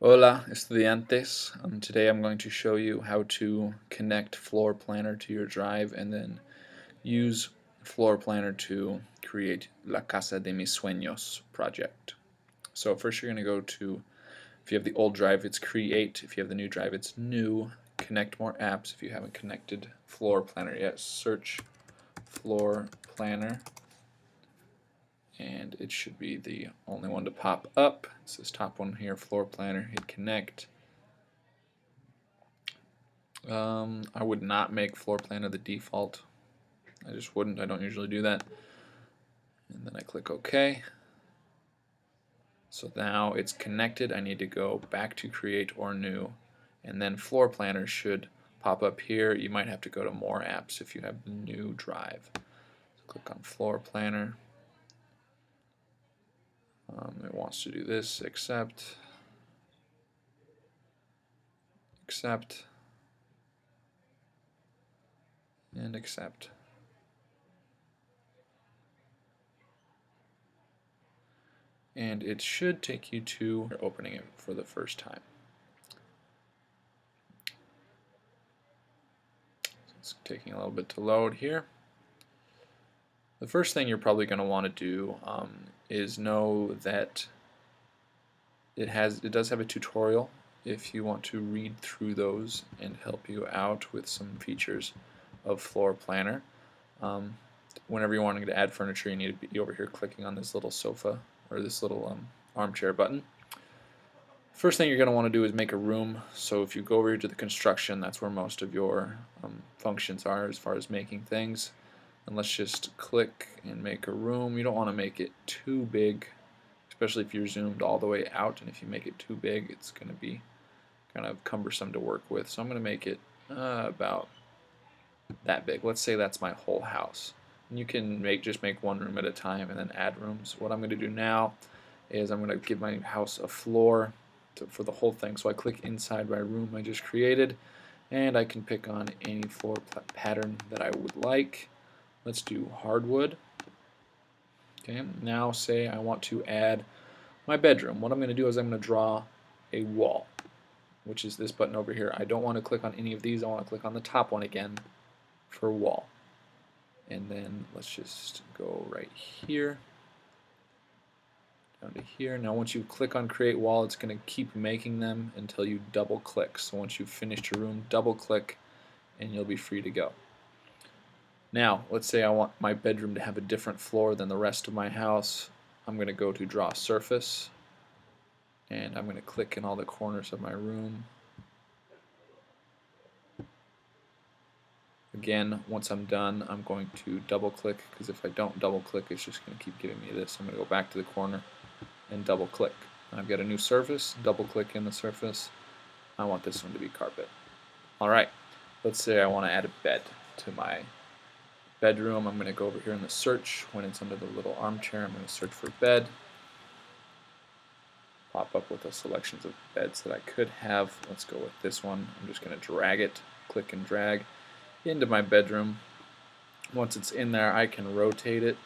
Hola, estudiantes. Today I'm going to show you how to connect Floor Planner to your drive and then use Floor Planner to create La Casa de mis Sueños project. So first you're going to go to, if you have the old drive, it's Create. If you have the new drive, it's New. Connect more apps. If you haven't connected Floor Planner yet, search Floor Planner and it should be the only one to pop up. It's this top one here, Floor Planner. Hit Connect. I would not make Floor Planner the default. I just wouldn't. I don't usually do that. And then I click OK. So now it's connected. I need to go back to Create or New, and then Floor Planner should pop up here. You might have to go to More Apps if you have the new drive. So click on Floor Planner. It wants to do this, accept, and accept. And it should take you to opening it for the first time. It's taking a little bit to load here. The first thing you're probably going to want to do is know that it does have a tutorial if you want to read through those and help you out with some features of Floor Planner. Whenever you're wanting to add furniture, you need to be over here clicking on this little sofa or this little armchair button. First thing you're going to want to do is make a room. So if you go over here to the construction, that's where most of your functions are as far as making things. And let's just click and make a room. You don't want to make it too big, especially if you're zoomed all the way out, and if you make it too big, it's going to be kind of cumbersome to work with. So I'm going to make it about that big. Let's say that's my whole house. And you can just make one room at a time and then add rooms. What I'm going to do now is I'm going to give my house a floor for the whole thing. So I click inside my room I just created, and I can pick on any floor pattern that I would like. Let's do hardwood. Okay, now say I want to add my bedroom. What I'm going to do is I'm going to draw a wall, which is this button over here. I don't want to click on any of these. I want to click on the top one again for wall. And then let's just go right here down to here. Now once you click on create wall, it's going to keep making them until you double click. So once you've finished your room, double click and you'll be free to go. Now, let's say I want my bedroom to have a different floor than the rest of my house. I'm going to go to Draw Surface, and I'm going to click in all the corners of my room. Again, once I'm done, I'm going to double click, because if I don't double click, it's just going to keep giving me this. I'm going to go back to the corner and double click. I've got a new surface, double click in the surface. I want this one to be carpet. Alright, let's say I want to add a bed to my bedroom. I'm going to go over here in the search. When it's under the little armchair, I'm going to search for bed. Pop up with the selections of beds that I could have. Let's go with this one. I'm just going to drag it, click and drag into my bedroom. Once it's in there, I can rotate it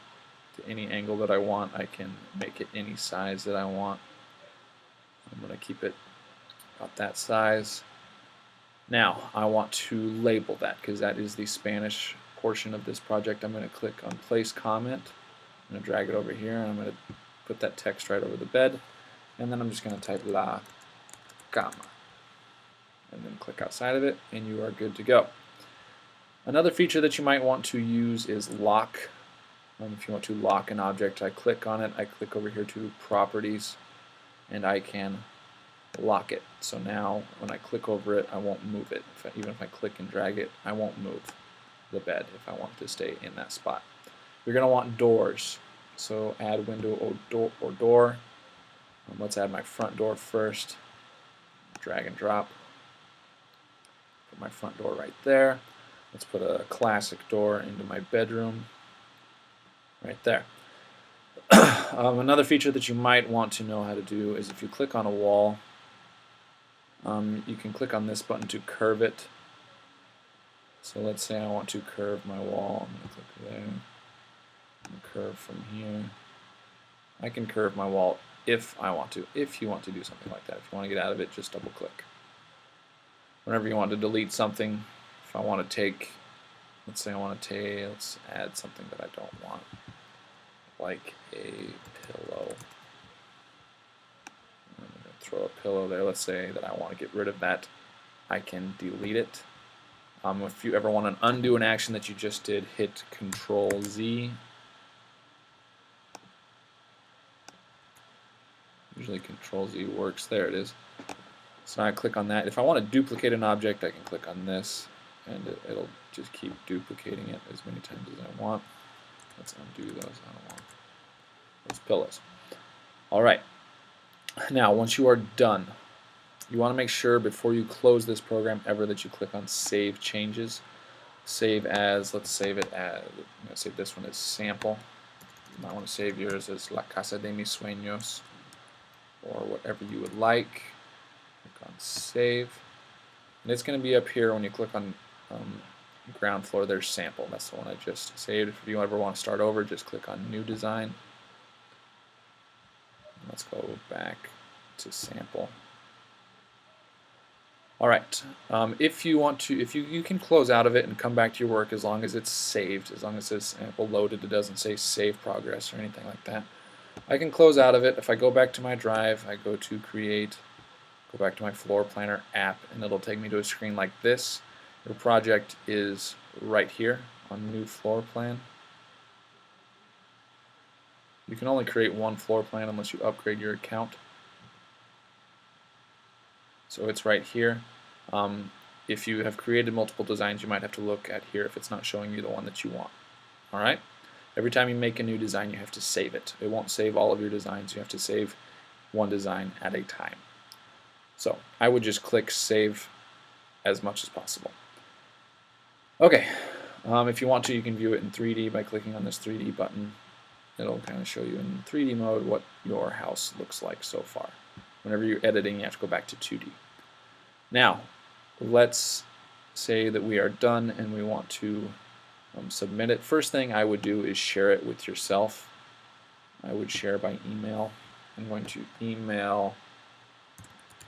to any angle that I want. I can make it any size that I want. I'm going to keep it about that size. Now I want to label that, because that is the Spanish portion of this project. I'm going to click on place comment. I'm going to drag it over here, and I'm going to put that text right over the bed, and then I'm just going to type la cama and then click outside of it, and you are good to go. Another feature that you might want to use is lock. If you want to lock an object, I click on it, I click over here to properties, and I can lock it. So now when I click over it, I won't move it. Even if I click and drag it, I won't move the bed if I want it to stay in that spot. You're going to want doors. So add window or door. Let's add my front door first. Drag and drop. Put my front door right there. Let's put a classic door into my bedroom. Right there. Another feature that you might want to know how to do is if you click on a wall, you can click on this button to curve it. So let's say I want to curve my wall. I'm going to click there. I'm going to curve from here. I can curve my wall if I want to. If you want to do something like that, if you want to get out of it, just double click. Whenever you want to delete something, if I want to take, let's say I want to take, let's add something that I don't want, like a pillow. I'm going to throw a pillow there. Let's say that I want to get rid of that. I can delete it. If you ever want to undo an action that you just did, hit Control Z. Usually Control Z works. There it is. So now I click on that. If I want to duplicate an object, I can click on this, and it'll just keep duplicating it as many times as I want. Let's undo those. I don't want those pillows. All right. Now, once you are done, you want to make sure before you close this program ever that you click on Save Changes. Save as, let's save it as, I'm going to save this one as sample. You might want to save yours as La Casa de Mis Sueños, or whatever you would like. Click on Save. And it's going to be up here when you click on ground floor, there's sample. That's the one I just saved. If you ever want to start over, just click on New Design. Let's go back to sample. All right. If you want to, you can close out of it and come back to your work as long as it's saved, as long as it's sample loaded. It doesn't say save progress or anything like that. I can close out of it. If I go back to my drive, I go to create, go back to my floor planner app, and it'll take me to a screen like this. Your project is right here on new floor plan. You can only create one floor plan unless you upgrade your account. So it's right here. If you have created multiple designs, you might have to look at here if it's not showing you the one that you want. All right? Every time you make a new design, you have to save it. It won't save all of your designs. You have to save one design at a time. So I would just click Save as much as possible. Okay. If you want to, you can view it in 3D by clicking on this 3D button. It'll kind of show you in 3D mode what your house looks like so far. Whenever you're editing, you have to go back to 2D. Now, let's say that we are done and we want to submit it. First thing I would do is share it with yourself. I would share by email. I'm going to email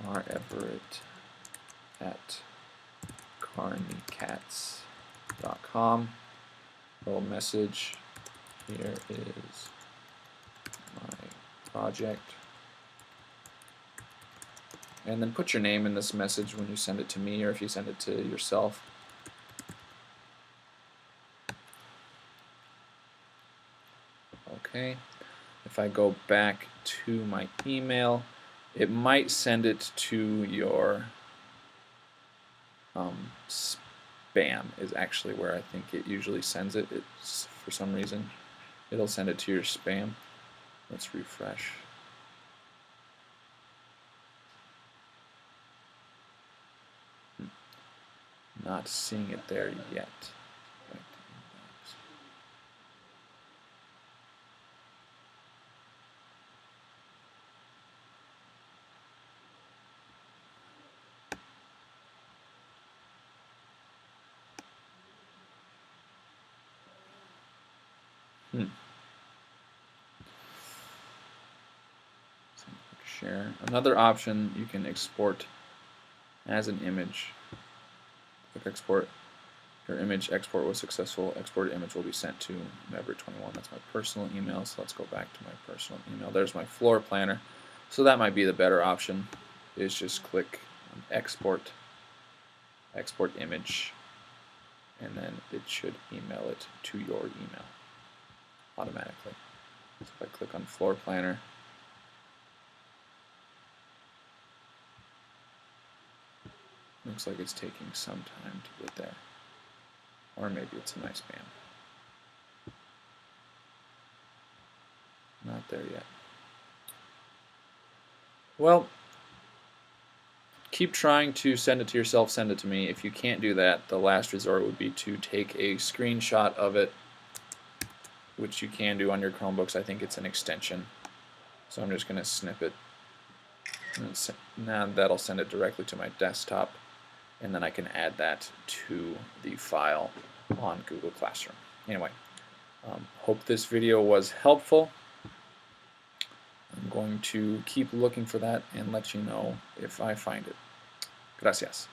reverett@carneycats.com. Little message. Here is my project. And then put your name in this message when you send it to me or if you send it to yourself. Okay. If I go back to my email, it might send it to your spam is actually where I think it usually sends it. It's, for some reason, it'll send it to your spam. Let's refresh. Not seeing it there yet. Share. Another option, you can export as an image. Click export. Your image export was successful. Exported image will be sent to Never21. That's my personal email. So let's go back to my personal email. There's my floor planner. So that might be the better option. Is just click on export, export image, and then it should email it to your email automatically. So if I click on floor planner, looks like it's taking some time to get there. Or maybe it's in my spam. Not there yet. Well, keep trying to send it to yourself, send it to me. If you can't do that, the last resort would be to take a screenshot of it, which you can do on your Chromebooks. I think it's an extension. So I'm just going to snip it. Now that'll send it directly to my desktop. And then I can add that to the file on Google Classroom. Anyway, hope this video was helpful. I'm going to keep looking for that and let you know if I find it. Gracias.